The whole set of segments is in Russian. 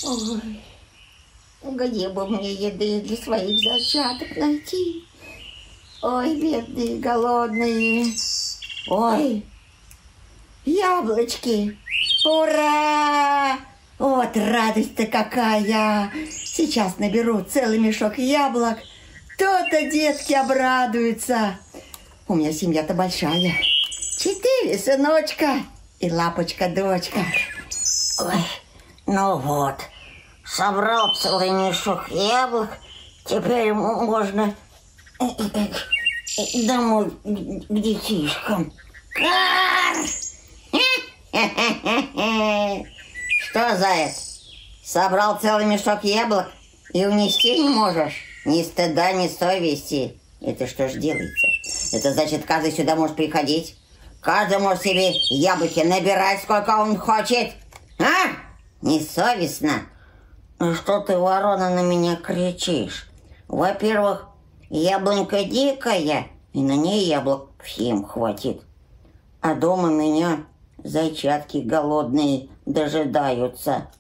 Ой, где бы мне еды для своих зачаток найти? Ой, бедные, голодные. Ой, яблочки. Ура! Вот радость-то какая! Сейчас наберу целый мешок яблок. То-то детки обрадуются. У меня семья-то большая. 4 сыночка и лапочка-дочка. Ой, ну вот, собрал целый мешок яблок. Теперь можно домой к детишкам. Что, заяц, собрал целый мешок яблок и унести не можешь? Ни стыда, ни совести. Это что ж делается? Это значит, каждый сюда может приходить. Каждый может себе яблоки набирать, сколько он хочет. А? Несовестно. Ну что ты, ворона, на меня кричишь? Во-первых, яблонька дикая, и на ней яблок всем хватит. А дома меня зайчатки голодные дожидаются.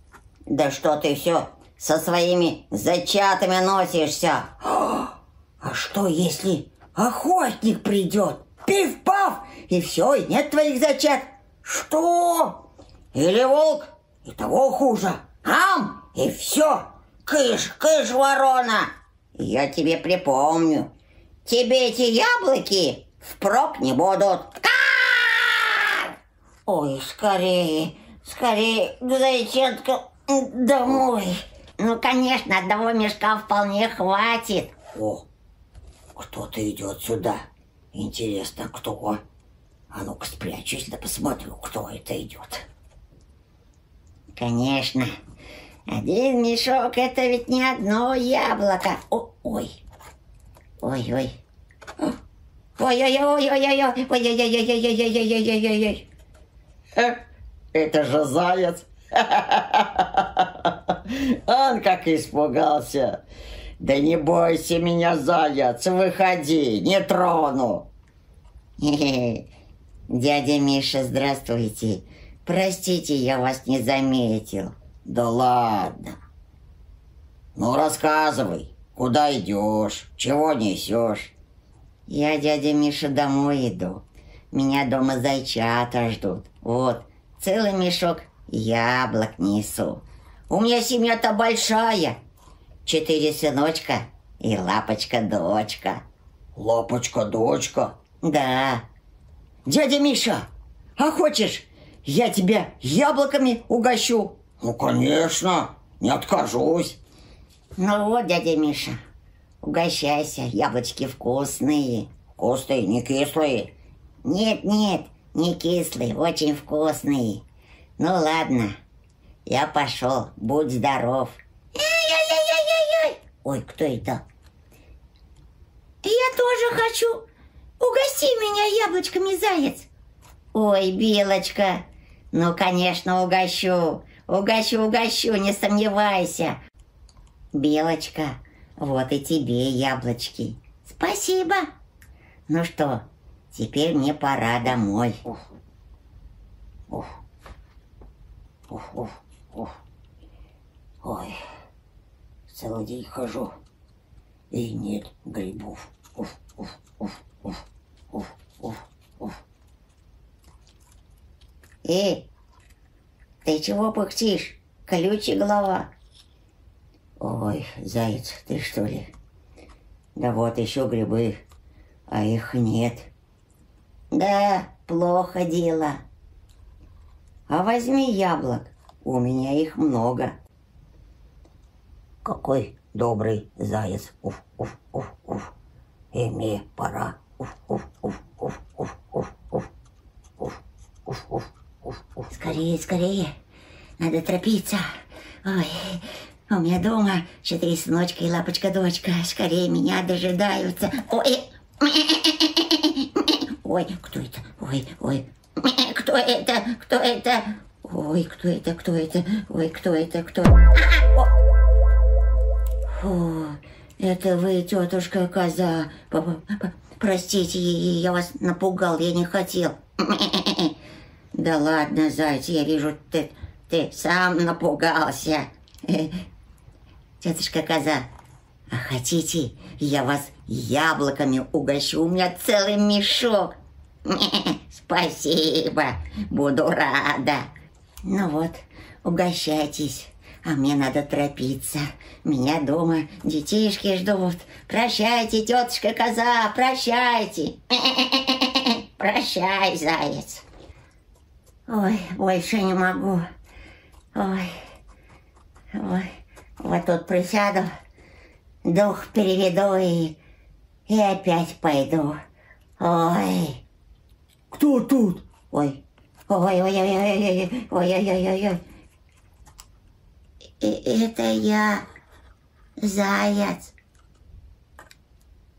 Да что ты все со своими зайчатами носишься? А что, если охотник придет? Пиф-паф, и все, и нет твоих зайчат. Что? Или волк, и того хуже. Ам, и все. Кыш, кыш, ворона. Я тебе припомню. Тебе эти яблоки впрок не будут. Ой, скорее, скорее к зайчаткам домой. Ну, конечно, одного мешка вполне хватит. О, кто-то идет сюда. Интересно, кто? А ну-ка спрячусь, да посмотрю, кто это идет. Конечно, один мешок — это ведь не одно яблоко. Ой, ой-ой. Ой-ой-ой-ой-ой-ой-ой-ой-ой-ой-ой-ой-ой-ой-ой-ой-ой. Это же заяц. Он как испугался. Да не бойся меня, заяц, выходи, не трону. Дядя Миша, здравствуйте. Простите, я вас не заметил. Да ладно. Ну, рассказывай, куда идешь, чего несешь? Я, дядя Миша, домой иду. Меня дома зайчата ждут. Вот, целый мешок яблок несу. У меня семья-то большая. 4 сыночка и лапочка-дочка. Лапочка-дочка? Да. Дядя Миша, а хочешь, я тебя яблоками угощу? Ну, конечно, не откажусь. Ну вот, дядя Миша, угощайся, яблочки вкусные. Вкусные, не кислые? Нет, нет, не кислые, очень вкусные. Ну ладно, я пошел, будь здоров. Ой, кто это? Я тоже хочу. Угости меня яблочками, заяц. Ой, Белочка, ну, конечно, угощу. Угощу, не сомневайся. Белочка, вот и тебе яблочки. Спасибо. Ну что, теперь мне пора домой. Ой, целый день хожу, и нет грибов. Эй, ты чего пыхтишь, колючая голова? Ой, заяц, ты что ли? Да вот еще грибы, а их нет. Да, плохо дело. А возьми яблок, у меня их много. Какой добрый заяц. И мне пора. Скорее, скорее. Надо торопиться. Ой, у меня дома 4 сыночка и лапочка-дочка. Скорее меня дожидаются. Ой, кто это? Ой. Кто это? Кто это? Ой, кто это? Кто это? Ой, кто это? Кто? Фу, это вы, тетушка Коза. Простите, я вас напугал, я не хотел. Да ладно, зайчик, я вижу, ты сам напугался. Тетушка Коза, а хотите, я вас яблоками угощу? У меня целый мешок. Спасибо, буду рада. Ну вот, угощайтесь. А мне надо торопиться. Меня дома детишки ждут. Прощайте, тетушка Коза, прощайте. Прощай, заяц. Ой, больше не могу. Ой, вот тут присяду, дух переведу и опять пойду. Ой. Кто тут? Ой. Ой. Это я, заяц.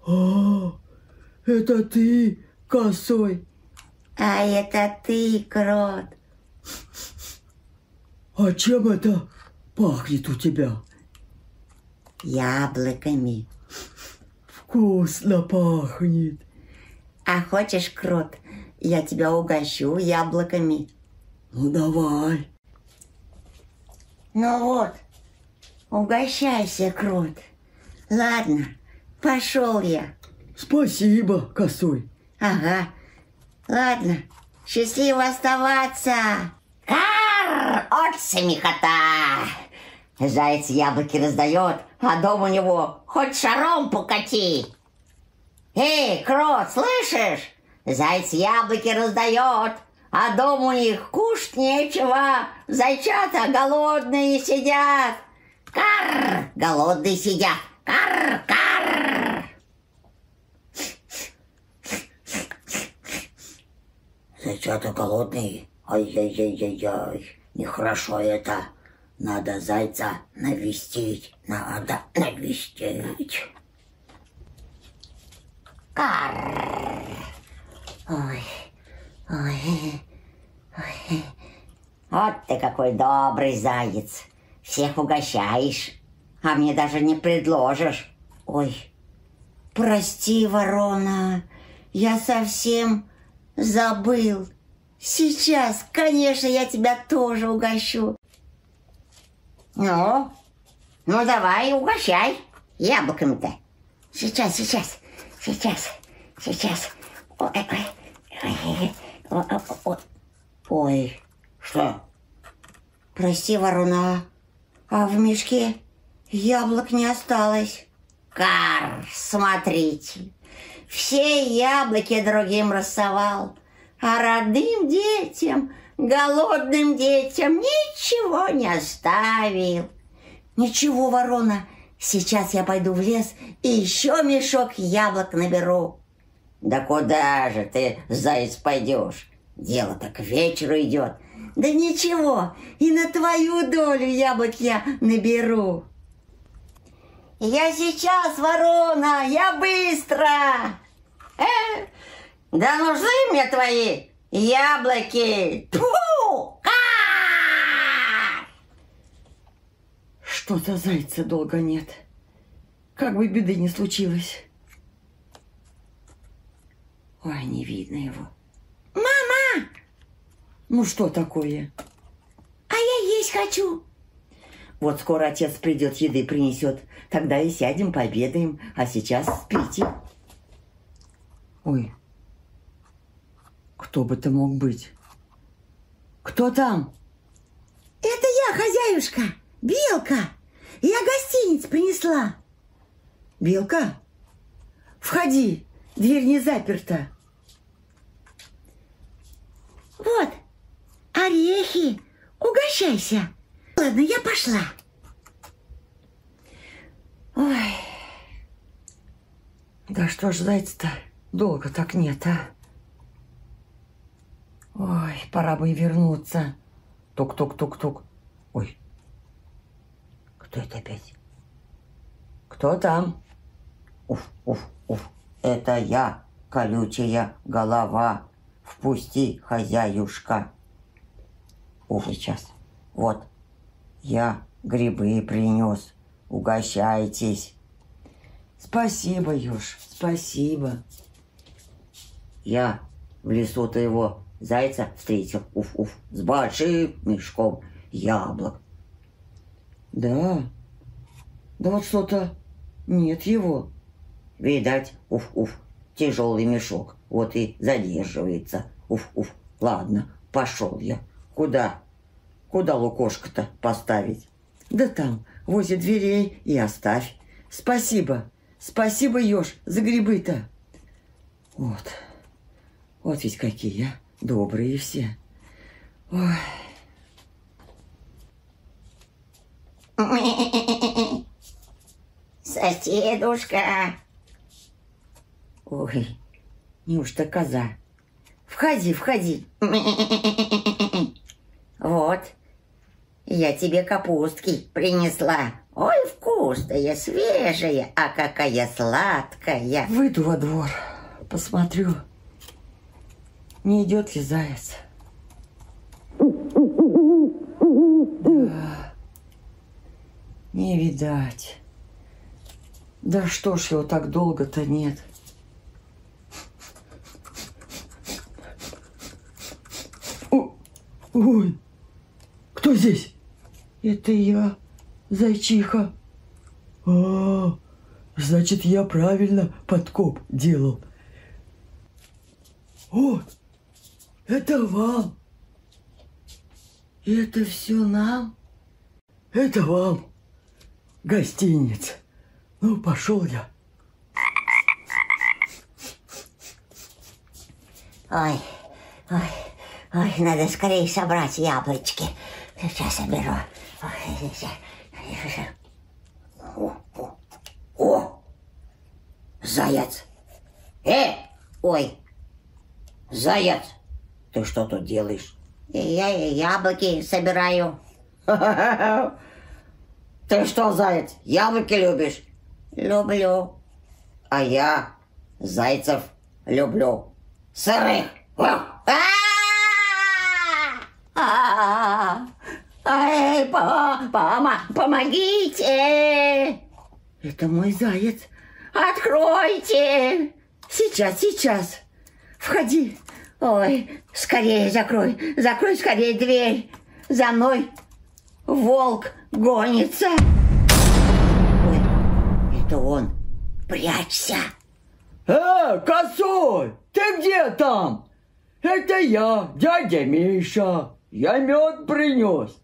А, это ты, Косой. А это ты, крот. А чем это пахнет у тебя? Яблоками. Вкусно пахнет. А хочешь, крот, я тебя угощу яблоками? Ну, давай. Ну вот, угощайся, крот. Ладно, пошел я. Спасибо, Косой. Ага, ладно, счастливо оставаться. Карр, от смехота. Заяц яблоки раздает, а дом у него хоть шаром покати. Эй, крот, слышишь? Заяц яблоки раздает, а дом у них кушать нечего. Зайчата голодные сидят. Карр, голодные сидят. Карр, карр. Зайчата голодные. Ай-яй-яй-яй-яй. Нехорошо это. Надо зайца навестить. Надо навестить. Карр. Ой. Вот ты какой добрый заяц. Всех угощаешь, а мне даже не предложишь. Ой, прости, ворона, я совсем забыл. Сейчас, конечно, я тебя тоже угощу. Ну, давай, угощай яблоками-то. Сейчас. Ой, Что? прости, ворона, а в мешке яблок не осталось. Карр, смотрите, все яблоки другим рассовал, а родным детям, голодным детям ничего не оставил. Ничего, ворона, сейчас я пойду в лес и еще мешок яблок наберу. Да куда же ты, заяц, пойдешь? Дело-то к вечеру идет. Да ничего, и на твою долю яблок я наберу. Я сейчас, ворона, я быстро. Да нужны мне твои яблоки. Тьфу! Что-то зайца долго нет. Как бы беды не случилось. Ой, не видно его. Мама! Ну что такое? А я есть хочу. Вот скоро отец придет, еды принесет. Тогда и сядем, пообедаем. А сейчас спите. Ой, кто бы ты мог быть? Кто там? Это я, хозяюшка, Белка. Я гостиниц принесла. Белка? Входи, дверь не заперта. Вот, орехи, угощайся. Ладно, я пошла. Ой, да что ж зайца-то долго так нет, а? Ой, пора бы и вернуться. Тук-тук-тук-тук. Ой, кто это опять? Кто там? Уф, это я, колючая голова. Впусти, хозяюшка. Сейчас. Вот, я грибы принес. Угощайтесь. Спасибо, Ёж, спасибо. Я в лесу твоего зайца встретил. С большим мешком яблок. Да. Да вот что-то нет его. Видать, уф-уф, тяжелый мешок, вот и задерживается. Уф-уф, ладно, пошел я. Куда? Куда лукошко-то поставить? Да там, возле дверей и оставь. Спасибо. Спасибо, еж, за грибы-то. Вот. Вот ведь какие добрые все. Ой. Соседушка. Ой, неужто коза? Входи, входи. Вот, я тебе капустки принесла. Ой, вкусная, свежая, а какая сладкая. Выйду во двор, посмотрю, не идет ли заяц. Да, не видать. Да что ж его так долго-то нет? Ой, кто здесь? Это я, зайчиха. Значит, я правильно подкоп делал. О, это вам. Это все нам? Это вам. Гостиница. Ну, пошел я. Ой, ой, ой, надо скорее собрать яблочки. Сейчас соберу. О, заяц. Ой, заяц, ты что тут делаешь? Я яблоки собираю. Ты что, заяц, яблоки любишь? Люблю. А я зайцев люблю. Сырых. Ай, помогите! Это мой заяц. Откройте! Сейчас. Входи. Ой, скорее закрой. Закрой скорее дверь. За мной волк гонится. Ой, это он. Прячься. Косой, ты где там? Это я, дядя Миша. Я мед принес.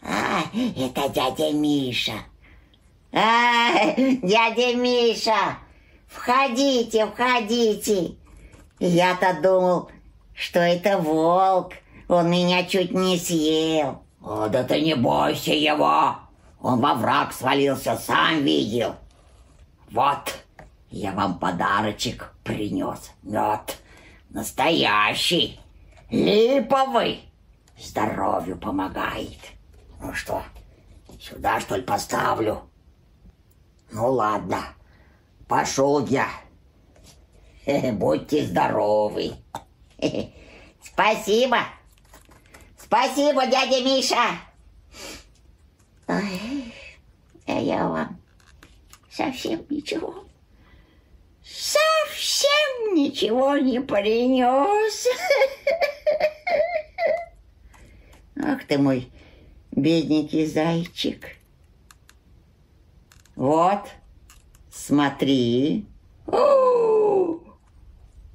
Это дядя Миша. Дядя Миша, входите, входите. Я-то думал, что это волк. Он меня чуть не съел. Да ты не бойся его. Он во враг свалился, сам видел. Вот, я вам подарочек принес. Мед настоящий, липовый. Здоровью помогает. Ну что, сюда, что ли, поставлю? Ну ладно, пошел я. Будьте здоровы. Спасибо. Спасибо, дядя Миша. Ой, а я вам совсем ничего не принес. Ах ты мой бедненький зайчик. Вот, смотри.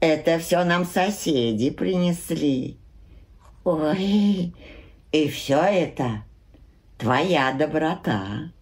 Это все нам соседи принесли. Ой, и все это твоя доброта.